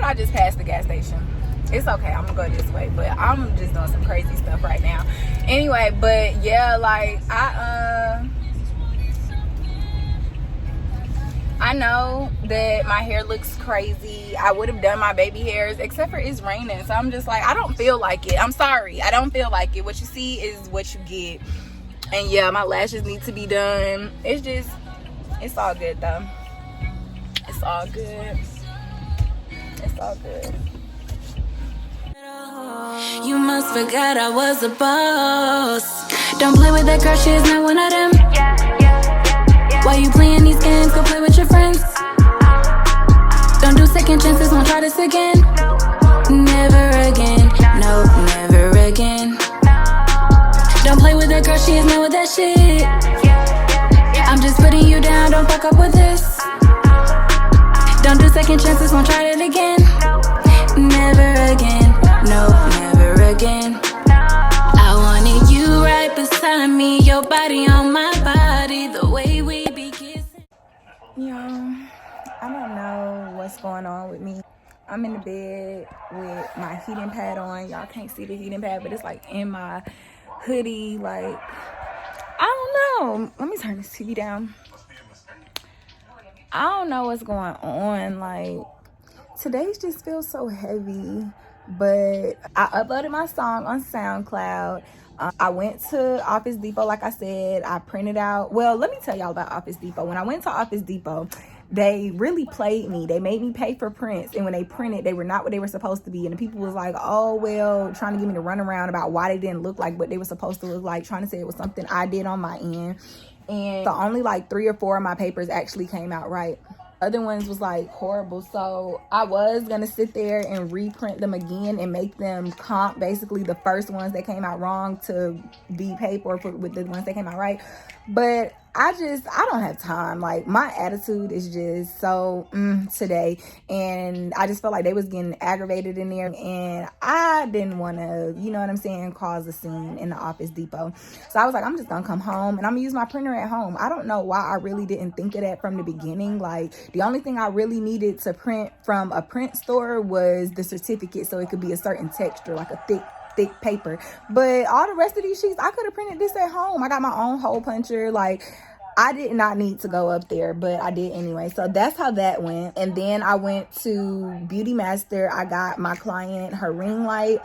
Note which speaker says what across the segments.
Speaker 1: I just passed the gas station. It's okay, I'm gonna go this way, but I'm just doing some crazy stuff right now. Anyway, but yeah, like I know that my hair looks crazy. I would have done my baby hairs, except for it's raining. So I'm just like, I don't feel like it. I'm sorry, I don't feel like it. What you see is what you get. And yeah, my lashes need to be done. It's all good though. It's all good. It's all good.
Speaker 2: You must forget I was a boss. Don't play with that girl, she is not one of them. Why you playing these games? Go play with your friends. Don't do second chances, won't try this again. Never again, no, never again. Don't play with that girl, she is not with that shit. I'm just putting you down, don't fuck up with this. Don't do second chances, won't try it again. Never again, no, never again. I wanted you right beside me, your body on my body, the way we be kissing.
Speaker 1: Yo, I don't know what's going on with me. I'm in the bed with my heating pad on. Y'all can't see the heating pad, but it's like in my hoodie. Like, I don't know. Let me turn this TV down. I don't know what's going on. Like, today's just feels so heavy. But I uploaded my song on SoundCloud. I went to Office Depot, like I said. I printed out. Well, let me tell y'all about Office Depot. When I went to Office Depot, they really played me. They made me pay for prints, and when they printed, they were not what they were supposed to be. And the people was like, oh, well, trying to give me the runaround about why they didn't look like what they were supposed to look like, trying to say it was something I did on my end. And so only like 3 or 4 of my papers actually came out right. Other ones was like horrible. So I was gonna sit there and reprint them again and make them comp basically the first ones that came out wrong to be paid for with the ones that came out right. But I don't have time. Like, my attitude is just so today, and I just felt like they was getting aggravated in there, and I didn't want to, you know what I'm saying, cause a scene in the Office Depot. So I was like, I'm just gonna come home and I'm gonna use my printer at home. I don't know why I really didn't think of that from the beginning. Like, the only thing I really needed to print from a print store was the certificate, so it could be a certain texture, like a thick paper. But all the rest of these sheets, I could have printed this at home. I got my own hole puncher. Like, I did not need to go up there, but I did anyway. So that's how that went. And then I went to Beauty Master. I got my client her ring light.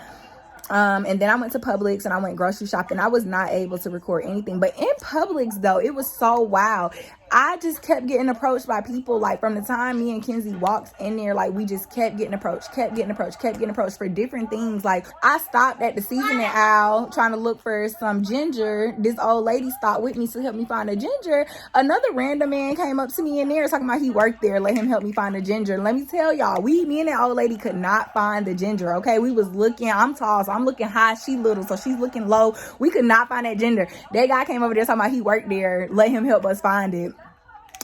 Speaker 1: And then I went to Publix and I went grocery shopping. I was not able to record anything. But in Publix, though, it was so wild. I just kept getting approached by people. Like, from the time me and Kenzie walked in there, like, we just kept getting approached for different things. Like, I stopped at the seasoning aisle trying to look for some ginger. This old lady stopped with me to help me find a ginger. Another random man came up to me in there talking about he worked there. Let him help me find a ginger. Let me tell y'all, me and that old lady could not find the ginger, okay? We was looking. I'm tall, so I'm looking high. She little, so she's looking low. We could not find that ginger. That guy came over there talking about he worked there. Let him help us find it.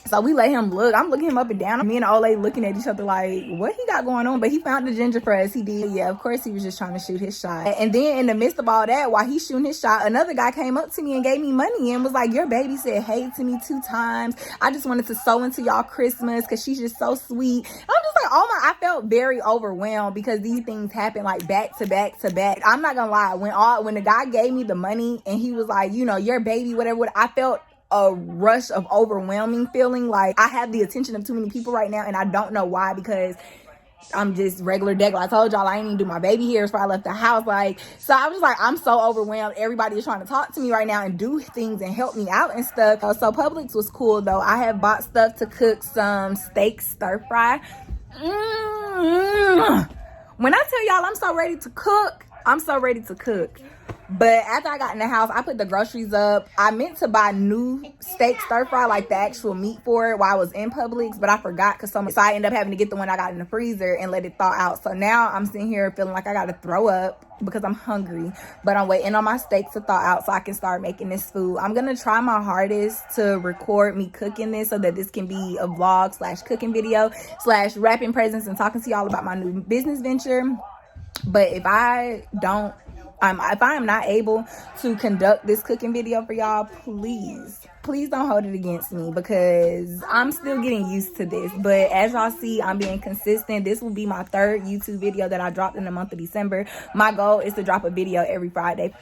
Speaker 1: So we let him look. I'm looking him up and down. Me and the old lady looking at each other like, what he got going on? But he found the ginger for us. He did. Yeah, of course he was just trying to shoot his shot. And then in the midst of all that, while he's shooting his shot, another guy came up to me and gave me money and was like, your baby said hey to me 2 times. I just wanted to sew into y'all Christmas because she's just so sweet. I'm just like, oh my, I felt very overwhelmed because these things happen like back to back to back. I'm not gonna lie. When the guy gave me the money and he was like, you know, your baby, whatever, I felt a rush of overwhelming feeling. Like, I have the attention of too many people right now, and I don't know why, because I'm just regular degular. I told y'all I ain't even do my baby hairs before I left the house. Like, so I was just like, I'm so overwhelmed. Everybody is trying to talk to me right now and do things and help me out and stuff. So Publix was cool though. I have bought stuff to cook some steak stir fry. When I tell y'all I'm so ready to cook, I'm so ready to cook. But after I got in the house, I put the groceries up. I meant to buy new steak stir fry, like the actual meat for it, while I was in Publix, but I forgot so I ended up having to get the one I got in the freezer and let it thaw out. So now I'm sitting here feeling like I got to throw up because I'm hungry, but I'm waiting on my steak to thaw out so I can start making this food. I'm gonna try my hardest to record me cooking this so that this can be a vlog / cooking video / wrapping presents and talking to y'all about my new business venture. But if I am not able to conduct this cooking video for y'all, please please don't hold it against me because I'm still getting used to this. But as y'all see, I'm being consistent. This will be my 3rd YouTube video that I dropped in the month of December. My goal is to drop a video every Friday.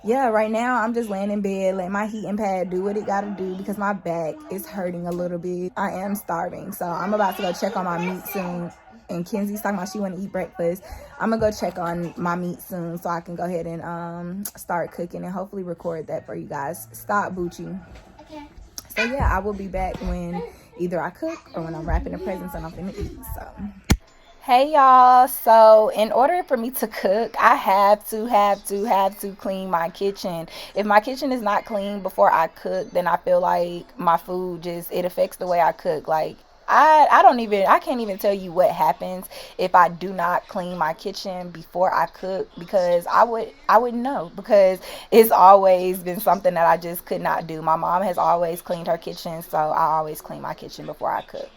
Speaker 1: Yeah, right now I'm just laying in bed, letting my heating pad do what it gotta do because my back is hurting a little bit. I am starving, so I'm about to go check on my meat soon. And Kenzie's talking about she want to eat breakfast. I'm gonna go check on my meat soon so I can go ahead and start cooking and hopefully record that for you guys. Stop, Bucci. Okay. So yeah, I will be back when either I cook or when I'm wrapping the presents and I'm finna eat. So hey y'all, so in order for me to cook, I have to clean my kitchen. If my kitchen is not clean before I cook, then I feel like my food it affects the way I cook. Like I can't even tell you what happens if I do not clean my kitchen before I cook, because I wouldn't know, because it's always been something that I just could not do. My mom has always cleaned her kitchen, so I always clean my kitchen before I cook.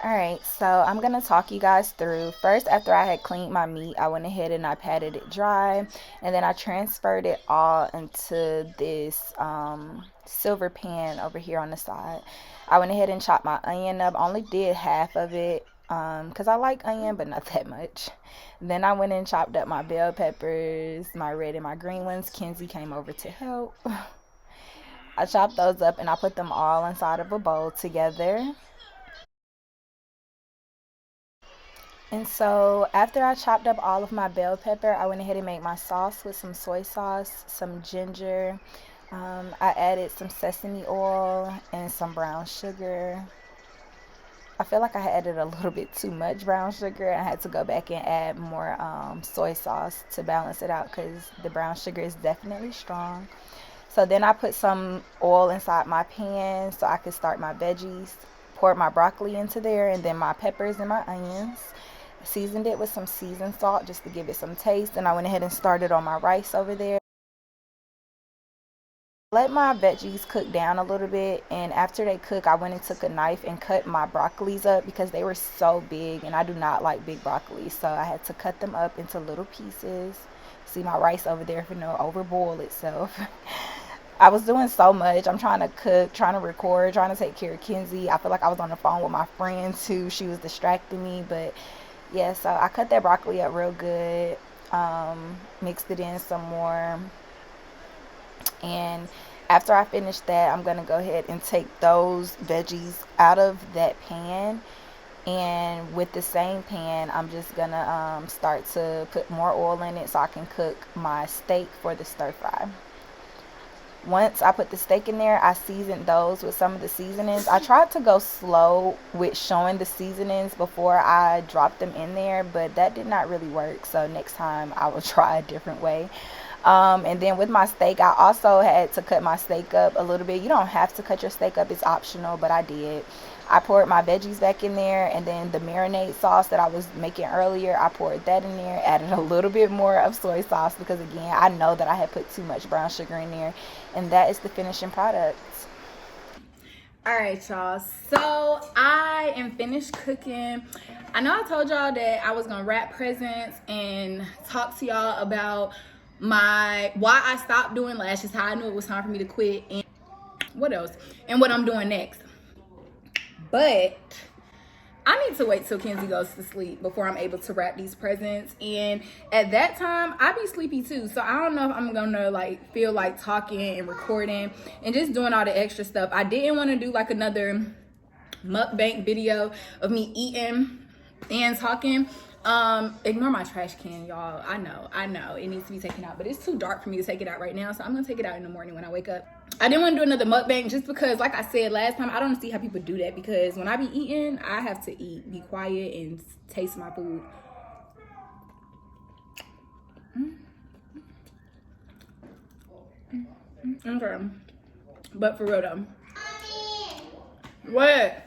Speaker 1: Alright, so I'm going to talk you guys through. First, after I had cleaned my meat, I went ahead and I patted it dry. And then I transferred it all into this silver pan over here on the side. I went ahead and chopped my onion up. I only did half of it because I like onion, but not that much. Then I went and chopped up my bell peppers, my red and my green ones. Kenzie came over to help. I chopped those up and I put them all inside of a bowl together. And so after I chopped up all of my bell pepper, I went ahead and made my sauce with some soy sauce, some ginger. I added some sesame oil and some brown sugar. I feel like I added a little bit too much brown sugar. I had to go back and add more soy sauce to balance it out because the brown sugar is definitely strong. So then I put some oil inside my pan so I could start my veggies. Poured my broccoli into there and then my peppers and my onions. Seasoned it with some seasoned salt just to give it some taste, and I went ahead and started on my rice over there. Let my veggies cook down a little bit, and after they cook, I went and took a knife and cut my broccolis up because they were so big and I do not like big broccoli, so I had to cut them up into little pieces. See my rice over there for no overboil itself. I was doing so much. I'm trying to cook, trying to record, trying to take care of Kenzie. I feel like I was on the phone with my friend too. She was distracting me, but yeah, so I cut that broccoli up real good, mixed it in some more, and after I finish that, I'm going to go ahead and take those veggies out of that pan, and with the same pan, I'm just going to start to put more oil in it so I can cook my steak for the stir fry. Once I put the steak in there, I seasoned those with some of the seasonings. I tried to go slow with showing the seasonings before I dropped them in there, but that did not really work. So next time I will try a different way. And then with my steak, I also had to cut my steak up a little bit. You don't have to cut your steak up, it's optional, but I did. I poured my veggies back in there, and then the marinade sauce that I was making earlier, I poured that in there, added a little bit more of soy sauce because again, I know that I had put too much brown sugar in there, and that is the finishing product. All right, y'all, so I am finished cooking. I know I told y'all that I was gonna wrap presents and talk to y'all about why I stopped doing lashes, how I knew it was time for me to quit, and what else, and what I'm doing next. But I need to wait till Kenzie goes to sleep before I'm able to wrap these presents. And at that time, I be sleepy too. So I don't know if I'm gonna like feel like talking and recording and just doing all the extra stuff. I didn't want to do like another mukbang video of me eating and talking. Ignore my trash can, y'all. I know it needs to be taken out, but it's too dark for me to take it out right now, so I'm gonna take it out in the morning when I wake up. I didn't want to do another mukbang just because, like I said last time, I don't see how people do that, because when I be eating, I have to eat, be quiet, and taste my food. Okay, but for real though. What?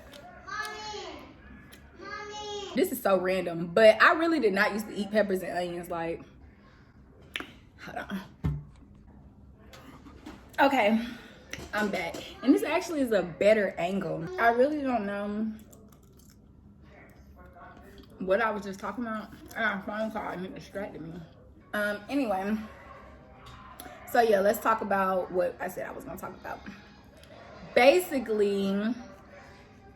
Speaker 1: This is so random, but I really did not used to eat peppers and onions. Like, hold on. Okay, I'm back. And this actually is a better angle. I really don't know what I was just talking about. I got a phone call and it distracted me. Anyway, So yeah, let's talk about what I said I was gonna talk about. Basically,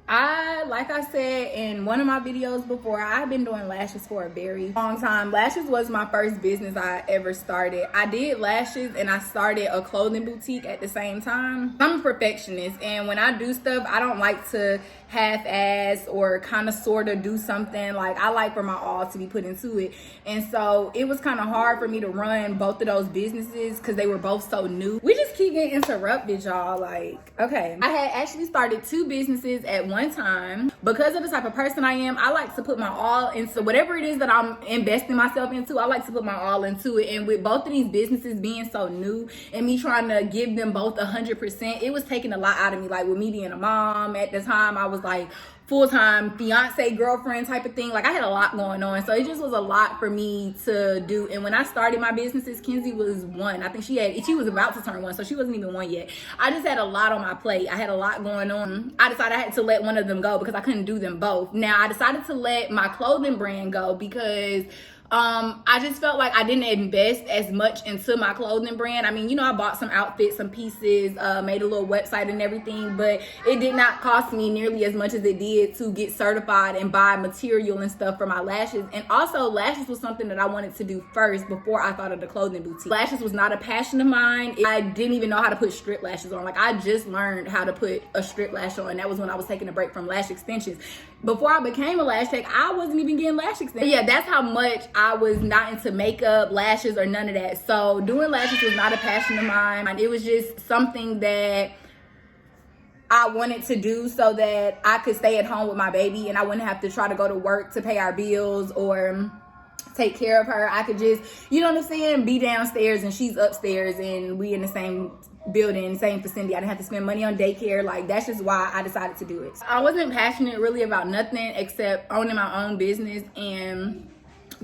Speaker 1: like I said in one of my videos before, I've been doing lashes for a very long time. Lashes was my first business I ever started. I did lashes and I started a clothing boutique at the same time. I'm a perfectionist, and when I do stuff, I don't like to half-ass or kind of sort of do something. Like, I like for my all to be put into it. And so it was kind of hard for me to run both of those businesses because they were both so new. We just keep getting interrupted, y'all. Like, okay, I had actually started 2 businesses at one time. Because of the type of person I am, I like to put my all into whatever it is that I'm investing myself into. I like to put my all into it. And with both of these businesses being so new and me trying to give them both 100%, it was taking a lot out of me. Like, with me being a mom at the time, I was like full-time fiance girlfriend type of thing. Like, I had a lot going on, so it just was a lot for me to do. And when I started my businesses, Kenzie was 1. I think she was about to turn 1, so she wasn't even 1 yet. I just had a lot on my plate. I had a lot going on. I decided I had to let one of them go because I couldn't do them both. Now, I decided to let my clothing brand go because I just felt like I didn't invest as much into my clothing brand. I mean, you know, I bought some outfits, some pieces, made a little website and everything, but it did not cost me nearly as much as it did to get certified and buy material and stuff for my lashes. And also, lashes was something that I wanted to do first before I thought of the clothing boutique. Lashes was not a passion of mine. I didn't even know how to put strip lashes on. Like, I just learned how to put a strip lash on. That was when I was taking a break from lash extensions. Before I became a lash tech, I wasn't even getting lash extensions. Yeah, that's how much I was not into makeup, lashes, or none of that. So doing lashes was not a passion of mine. It was just something that I wanted to do so that I could stay at home with my baby and I wouldn't have to try to go to work to pay our bills or take care of her. I could just, you know what I'm saying, be downstairs and she's upstairs and we in the same building, same vicinity. I didn't have to spend money on daycare. Like, that's just why I decided to do it. I wasn't passionate really about nothing except owning my own business and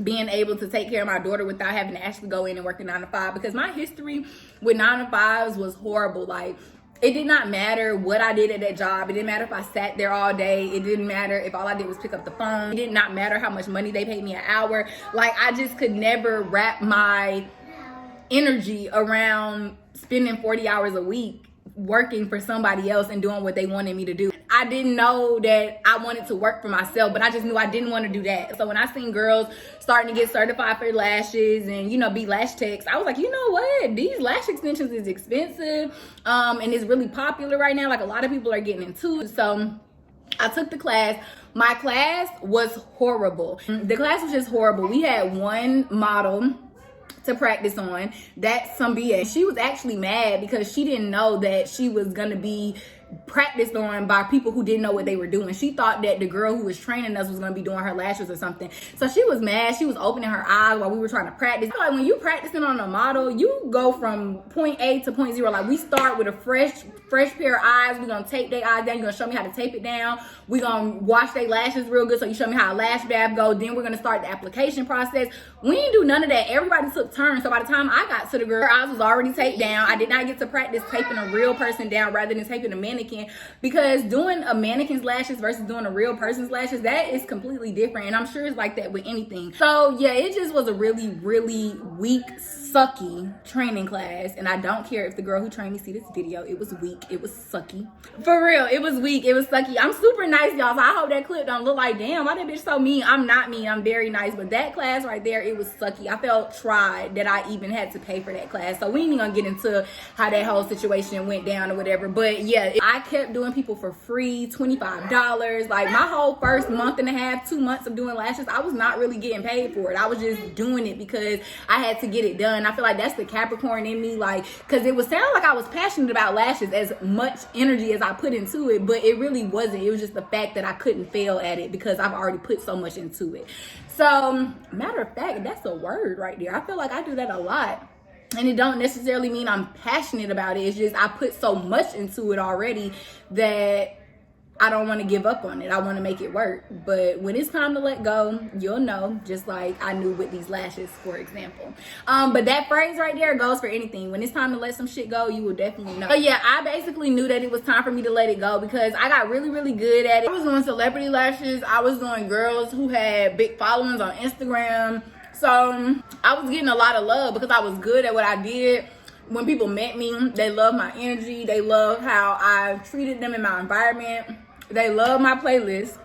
Speaker 1: being able to take care of my daughter without having to actually go in and work a 9 to 5, because my history with 9 to 5s was horrible. Like, it did not matter what I did at that job. It didn't matter if I sat there all day. It didn't matter if all I did was pick up the phone. It did not matter how much money they paid me an hour. Like, I just could never wrap my energy around spending 40 hours a week working for somebody else and doing what they wanted me to do. I didn't know that I wanted to work for myself, but I just knew I didn't want to do that. So when I seen girls starting to get certified for lashes and, you know, be lash techs, I was like, you know what? These lash extensions is expensive, and it's really popular right now. Like, a lot of people are getting into it. So I took the class. My class was horrible. The class was just horrible. We had one model to practice on. That's some BS. She was actually mad because she didn't know that she was gonna be practiced on by people who didn't know what they were doing. She thought that the girl who was training us was going to be doing her lashes or something. So she was mad. She was opening her eyes while we were trying to practice. Like, when you practicing on a model, you go from point A to point 0. Like, we start with a fresh pair of eyes. We're going to tape their eyes down. You're going to show me how to tape it down. We're going to wash their lashes real good, so you show me how a lash bath go. Then we're going to start the application process. We didn't do none of that. Everybody took turns. So by the time I got to the girl, her eyes was already taped down. I did not get to practice taping a real person down rather than taping a mannequin, because doing a mannequin's lashes versus doing a real person's lashes, that is completely different. And I'm sure it's like that with anything. So yeah, it just was a really, really weak, sucky training class. And I don't care if the girl who trained me see this video. It was weak. It was sucky. For real, it was weak. It was sucky. I'm super nice, y'all. So I hope that clip don't look like, damn, why that bitch so mean? I'm not mean. I'm very nice. But that class right there, it was sucky. I felt tried that I even had to pay for that class. So we ain't even gonna get into how that whole situation went down or whatever. But yeah, I kept doing people for free, $25. Like, my whole first month and a half, 2 months of doing lashes, I was not really getting paid for it. I was just doing it because I had to get it done. I feel like that's the Capricorn in me, like, because it was sounding like I was passionate about lashes, as much energy as I put into it, but it really wasn't. It was just the fact that I couldn't fail at it because I've already put so much into it. So, matter of fact, that's a word right there. I feel like I do that a lot. And it don't necessarily mean I'm passionate about it. It's just I put so much into it already that I don't want to give up on it. I want to make it work. But when it's time to let go, you'll know, just like I knew with these lashes, for example. But that phrase right there goes for anything. When it's time to let some shit go, you will definitely know. So yeah, I basically knew that it was time for me to let it go because I got really, really good at it. I was doing celebrity lashes. I was doing girls who had big followings on Instagram. So I was getting a lot of love because I was good at what I did. when people met me, they loved my energy. They loved how I treated them in my environment. They loved my playlist.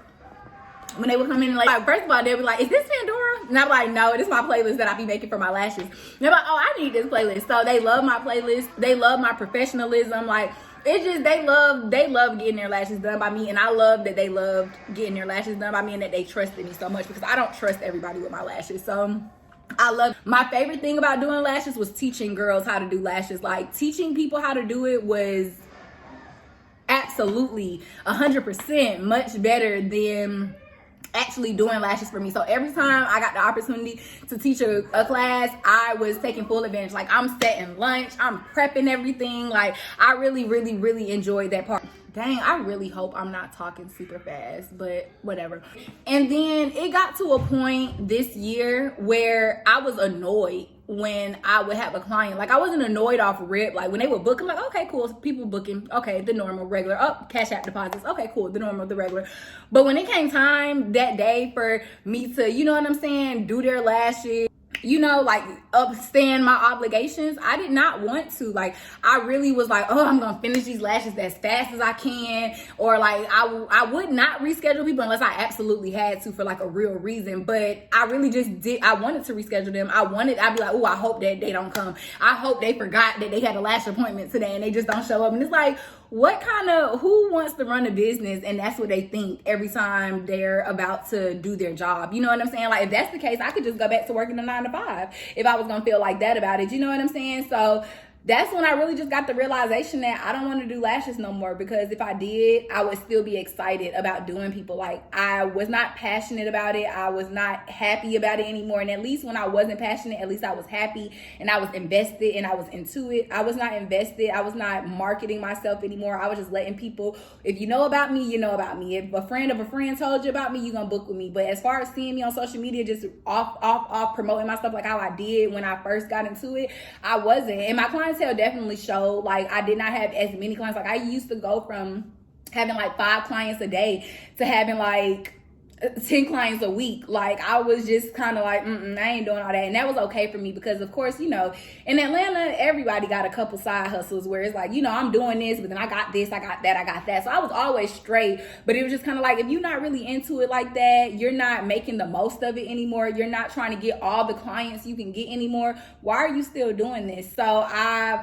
Speaker 1: When they would come in, like first of all, they'd be like, is this Pandora? And I'm like, no, it's my playlist that I be making for my lashes. And they're like, oh, I need this playlist. So they love my playlist. They love my professionalism. Like, it's just, they love getting their lashes done by me. And I love that they loved getting their lashes done by me and that they trusted me so much, because I don't trust everybody with my lashes. So I love, my favorite thing about doing lashes was teaching girls how to do lashes. Like, teaching people how to do it was absolutely 100% much better than actually doing lashes for me. So every time I got the opportunity to teach a class, I was taking full advantage. Like, I'm setting lunch, I'm prepping everything. Like, I really enjoyed that part. Dang, I really hope I'm not talking super fast, but whatever. And then it got to a point this year where I was annoyed when I would have a client. Like, I wasn't annoyed off rip. Like, when they would book, I'm like, okay, cool, people booking, okay, the normal, regular, cash app deposits, okay, cool, the normal, the regular. But when it came time that day for me to, you know what I'm saying, do their lashes, you know, like upstand my obligations, I did not want to. Like, I really was like, oh, I'm gonna finish these lashes as fast as I can, or like I would not reschedule people unless I absolutely had to for like a real reason. But I really just did. I wanted to reschedule them. I'd be like, oh, I hope that they don't come. I hope they forgot that they had a lash appointment today and they just don't show up. And it's like, who wants to run a business and that's what they think every time they're about to do their job? You know what I'm saying? Like, if that's the case, I could just go back to working a 9 to 5 if I was gonna feel like that about it. You know what I'm saying? So that's when I really just got the realization that I don't want to do lashes no more, because if I did, I would still be excited about doing people. Like, I was not passionate about it. I was not happy about it anymore. And at least when I wasn't passionate, at least I was happy and I was invested and I was into it. I was not invested. I was not marketing myself anymore. I was just letting people, if you know about me, you know about me. If a friend of a friend told you about me, you're going to book with me. But as far as seeing me on social media, just off promoting myself like how I did when I first got into it, I wasn't. And my clientele definitely showed. Like, I did not have as many clients. Like, I used to go from having like 5 clients a day to having like 10 clients a week. Like, I was just kind of like, I ain't doing all that. And that was okay for me, because of course, you know, in Atlanta, everybody got a couple side hustles where it's like, you know, I'm doing this, but then I got this, I got that, I got that. So I was always straight, but it was just kind of like, if you're not really into it like that, you're not making the most of it anymore, you're not trying to get all the clients you can get anymore, why are you still doing this? So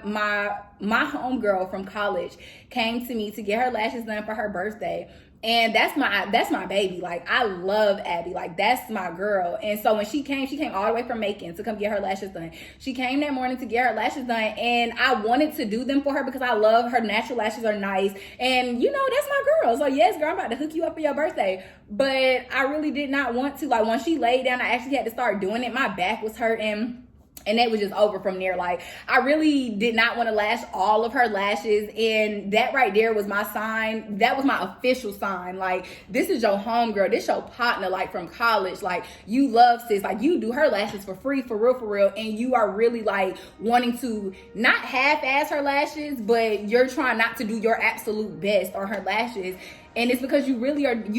Speaker 1: my homegirl from college came to me to get her lashes done for her birthday. And that's my baby. Like, I love Abby. Like, that's my girl. And so when she came all the way from Macon to come get her lashes done. She came that morning to get her lashes done, and I wanted to do them for her because I love her natural lashes are nice. And, you know, that's my girl. So, yes, girl, I'm about to hook you up for your birthday. But I really did not want to. Like, when she laid down, I actually had to start doing it. My back was hurting. And that was just over from there. Like, I really did not want to lash all of her lashes. And that right there was my sign. That was my official sign. Like, this is your homegirl. This your partner, like, from college. Like, you love sis. Like, you do her lashes for free, for real. And you are really, like, wanting to not half-ass her lashes, but you're trying not to do your absolute best on her lashes. And it's because you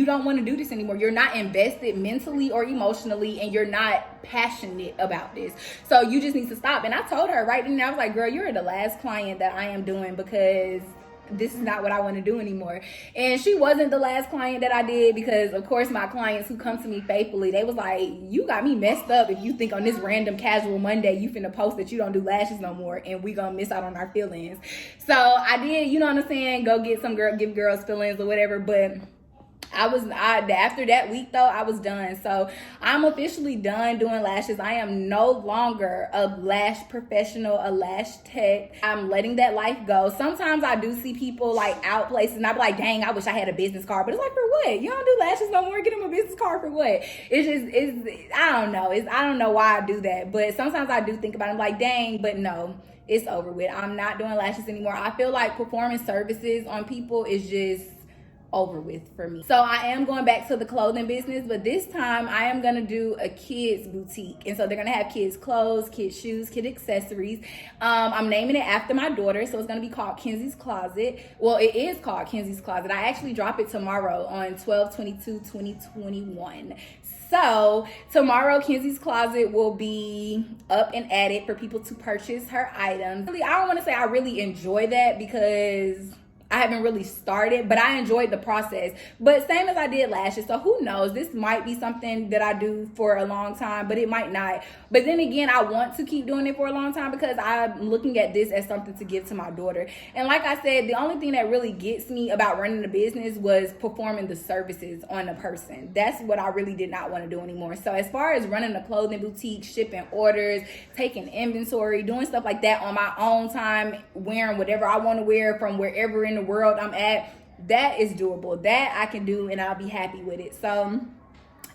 Speaker 1: don't want to do this anymore. You're not invested mentally or emotionally, and you're not passionate about this. So you just need to stop. And I told her right then, I was like, girl, you're the last client that I am doing, because this is not what I want to do anymore. And she wasn't the last client that I did, because of course my clients who come to me faithfully, they was like, you got me messed up if you think on this random casual Monday you finna post that you don't do lashes no more and we gonna miss out on our feelings. So I did, you know what I'm saying, go get give girls feelings or whatever. But after that week though, I was done. So I'm officially done doing lashes. I am no longer a lash professional, a lash tech. I'm letting that life go. Sometimes I do see people like out places and I be like, dang, I wish I had a business card. But it's like, for what? You don't do lashes no more. Get them a business card for what? I don't know. I don't know why I do that. But sometimes I do think about it. I'm like, dang, but no, it's over with. I'm not doing lashes anymore. I feel like performing services on people is just over with for me. So I am going back to the clothing business, but this time I am gonna do a kids boutique. And so they're gonna have kids clothes, kids shoes, kid accessories. I'm naming it after my daughter, so it's gonna be called Kenzie's Closet. Well, it is called Kenzie's Closet. I actually drop it tomorrow on 12/22/2021. So tomorrow, Kenzie's Closet will be up and at it for people to purchase her items. Really, I don't want to say I really enjoy that because I haven't really started, but I enjoyed the process. But same as I did last year. So who knows? This might be something that I do for a long time, but it might not. But then again, I want to keep doing it for a long time because I'm looking at this as something to give to my daughter. And like I said, the only thing that really gets me about running the business was performing the services on a person. That's what I really did not want to do anymore. So as far as running a clothing boutique, shipping orders, taking inventory, doing stuff like that on my own time, wearing whatever I want to wear from wherever in the world I'm at, that is doable. That I can do and I'll be happy with it. So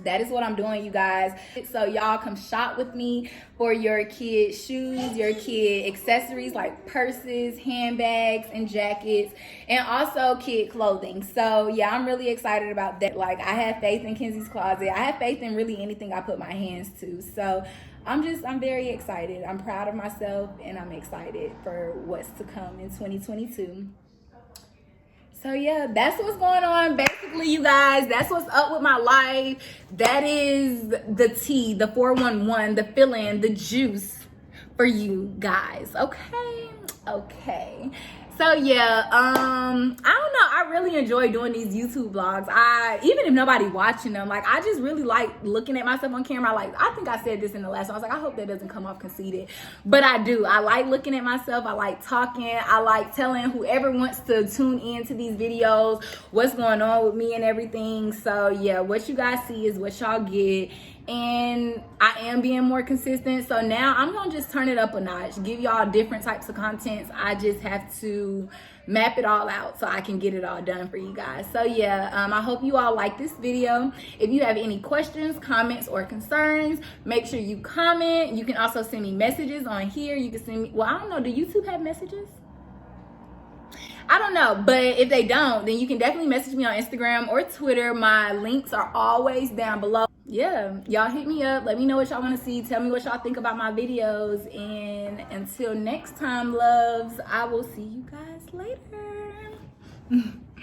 Speaker 1: that is what I'm doing, you guys. So y'all come shop with me for your kid shoes, your kid accessories like purses, handbags, and jackets, and also kid clothing. So yeah, I'm really excited about that. Like, I have faith in Kenzie's Closet. I have faith in really anything I put my hands to. So I'm very excited. I'm proud of myself and I'm excited for what's to come in 2022. So yeah, that's what's going on. Basically, you guys, that's what's up with my life. That is the tea, the 411, the fill-in, the juice for you guys. Okay. So yeah, I don't know. I really enjoy doing these YouTube vlogs. Even if nobody watching them, like, I just really like looking at myself on camera. Like, I think I said this in the last one. I was like, I hope that doesn't come off conceited, but I do. I like looking at myself. I like talking. I like telling whoever wants to tune in to these videos what's going on with me and everything. So yeah, what you guys see is what y'all get. And I am being more consistent. So now I'm gonna just turn it up a notch, give y'all different types of contents. I just have to map it all out so I can get it all done for you guys. So yeah, I hope you all like this video. If you have any questions, comments, or concerns, make sure you comment. You can also send me messages on here. You can send me, well, I don't know, do YouTube have messages? I don't know, but if they don't, then you can definitely message me on Instagram or Twitter. My links are always down below. Yeah, y'all hit me up. Let me know what y'all want to see. Tell me what y'all think about my videos. And until next time, loves, I will see you guys later.